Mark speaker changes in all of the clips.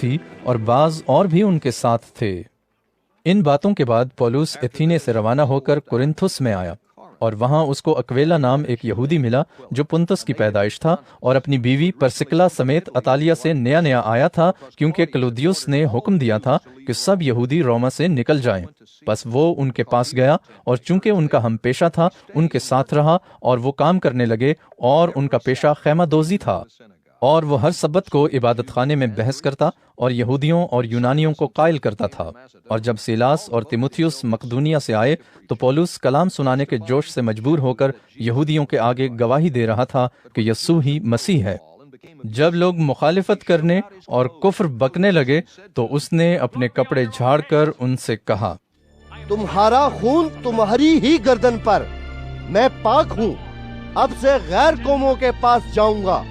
Speaker 1: थी और बाज और भी उनके साथ थे। इन बातों के बाद पौलुस एथीने से रवाना होकर कुरिन्थुस में आया और वहां उसको अक्वेला नाम एक यहूदी मिला जो पुंतुस की पैदाइश था और अपनी बीवी परसिकला समेत अतालिया से नया नया आया था, क्योंकि क्लौदियुस ने हुक्म दिया था कि सब यहूदी रोमा से निकल जाएं। बस वो उनके पास गया और चूंकि उनका हम पेशा था उनके साथ रहा और वो काम करने लगे और उनका पेशा खैमादोजी था। और वो हर सब्बत को इबादत खाने में बहस करता और यहूदियों और यूनानियों को कायल करता था। और जब सीलास और तिमुथियुस मकदूनिया से आए तो पौलुस कलाम सुनाने के जोश से मजबूर होकर यहूदियों के आगे गवाही दे रहा था कि यस्सू ही मसीह है। जब लोग मुखालिफत करने और कुफ्र बकने लगे तो उसने अपने कपड़े झाड़कर उनसे कहा,
Speaker 2: तुम्हारा खून तुम्हारी ही गर्दन पर, मैं पाक हूँ, अब से गैर कौमों के पास जाऊंगा।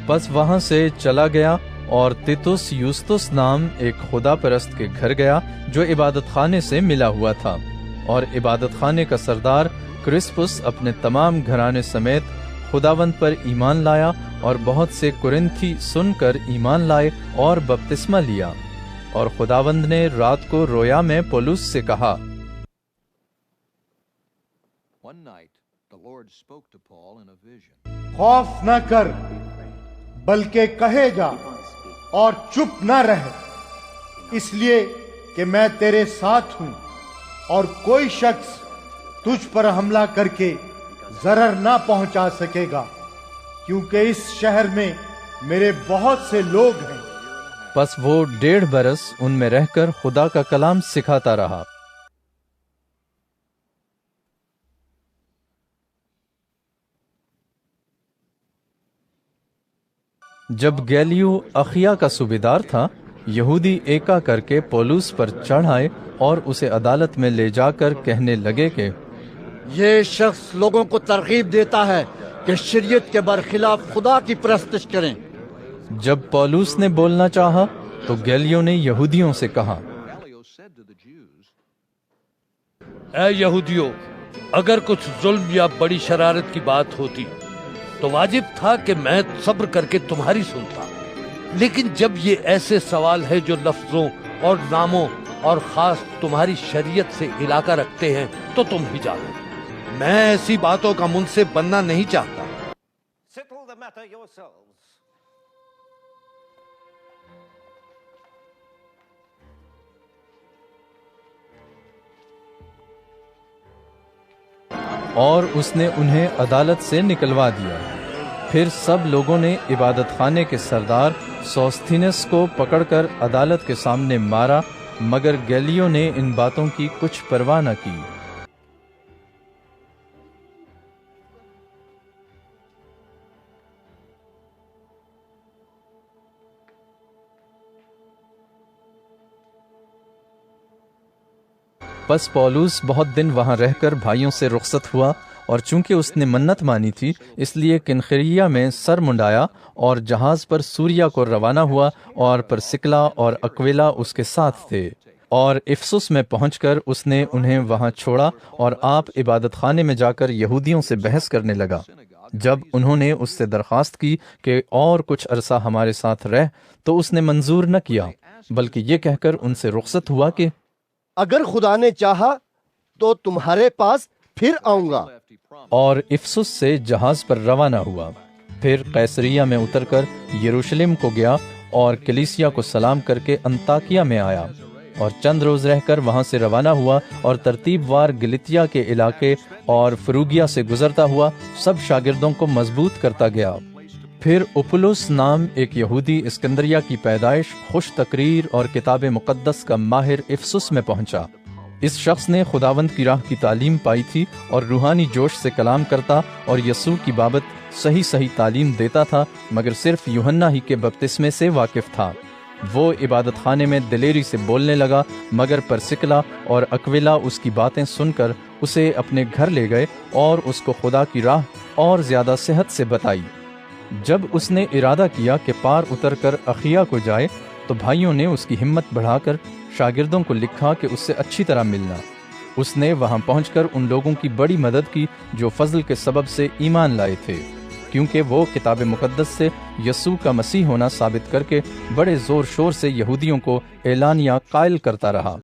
Speaker 1: बस वहां से चला गया और तितुस यूस्तुस नाम एक खुदा परस्त के घर गया जो इबादत खाने से मिला हुआ था। और इबादत खाने का सरदार क्रिस्पुस अपने तमाम घराने समेत खुदावंद पर ईमान लाया और बहुत से कुरिन्थी सुनकर ईमान लाए और बपतिस्मा लिया। और खुदावंद ने रात को रोया में पौलुस से कहा,
Speaker 3: खौफ न कर, बल्कि कहे जा और चुप न रह, इसलिए कि मैं तेरे साथ हूं और कोई शख्स तुझ पर हमला करके जरर ना पहुंचा सकेगा, क्योंकि इस शहर में मेरे बहुत से लोग हैं।
Speaker 1: बस वो 1.5 बरस उनमें रहकर खुदा का कलाम सिखाता रहा। जब गैलियो अखिया का सूबेदार था, यहूदी एका करके पौलुस पर चढ़ आए और उसे अदालत में ले जाकर कहने लगे कि
Speaker 2: ये शख्स लोगों को तरगीब देता है कि शरीयत के बरखिलाफ खुदा की परस्तिश करें।
Speaker 1: जब पौलुस ने बोलना चाहा तो गैलियो ने यहूदियों से कहा,
Speaker 4: ऐ यहूदियों, अगर कुछ जुल्म या बड़ी शरारत की बात होती तो वाजिब था कि मैं सब्र करके तुम्हारी सुनता, लेकिन जब ये ऐसे सवाल है जो लफ्जों और नामों और खास तुम्हारी शरीयत से इलाका रखते हैं तो तुम ही जानो। मैं ऐसी बातों का मुंसिफ बनना नहीं चाहता।
Speaker 1: और उसने उन्हें अदालत से निकलवा दिया। फिर सब लोगों ने इबादत खाने के सरदार सोस्थिनस को पकड़कर अदालत के सामने मारा, मगर गैलियो ने इन बातों की कुछ परवाह न की। बस पौलुस बहुत दिन वहां रहकर भाइयों से रुखसत हुआ और चूंकि उसने मन्नत मानी थी इसलिए किनखरिया में सर मुंडाया और जहाज पर सूरिया को रवाना हुआ और परसिकला और अक्विला उसके साथ थे। और इफसुस में पहुंचकर उसने उन्हें वहां छोड़ा और आप इबादत खाने में जाकर यहूदियों से बहस करने लगा। जब उन्होंने उससे दरख्वास्त की कि और कुछ अरसा हमारे साथ रह, तो उसने मंजूर न किया, बल्कि ये कहकर उनसे रुखसत हुआ कि
Speaker 2: अगर खुदा ने चाहा तो तुम्हारे पास फिर आऊंगा।
Speaker 1: और इफसुस से जहाज पर रवाना हुआ। फिर कैसरिया में उतरकर यरूशलेम को गया और कलीसिया को सलाम करके अंताकिया में आया और चंद रोज रहकर वहां से रवाना हुआ और तरतीबवार गलितिया के इलाके और फ्रूगिया से गुजरता हुआ सब शागिर्दों को मजबूत करता गया। फिर उपुलुस नाम एक यहूदी इस्कंदरिया की पैदाइश, खुश तकरीर और किताब मुकद्दस का माहिर इफसुस में पहुंचा। इस शख्स ने खुदावंद की राह की तालीम पाई थी और रूहानी जोश से कलाम करता और यस्सू की बाबत सही सही तालीम देता था, मगर सिर्फ यूहन्ना ही के बपतिस्मे से वाकिफ था। वो इबादत खाने में दिलेरी से बोलने लगा, मगर परसिकला और अक्विला उसकी बातें सुनकर उसे अपने घर ले गए और उसको खुदा की राह और ज्यादा सेहत से बताई। जब उसने इरादा किया कि पार उतरकर अखिया को जाए, तो भाइयों ने उसकी हिम्मत बढ़ाकर शागिर्दों को लिखा कि उससे अच्छी तरह मिलना। उसने वहां पहुंचकर उन लोगों की बड़ी मदद की जो फजल के सबब से ईमान लाए थे। کیونکہ وہ کتاب مقدس سے یسوع کا مسیح ہونا ثابت کر کے بڑے زور شور سے یہودیوں کو اعلانیہ قائل کرتا رہا۔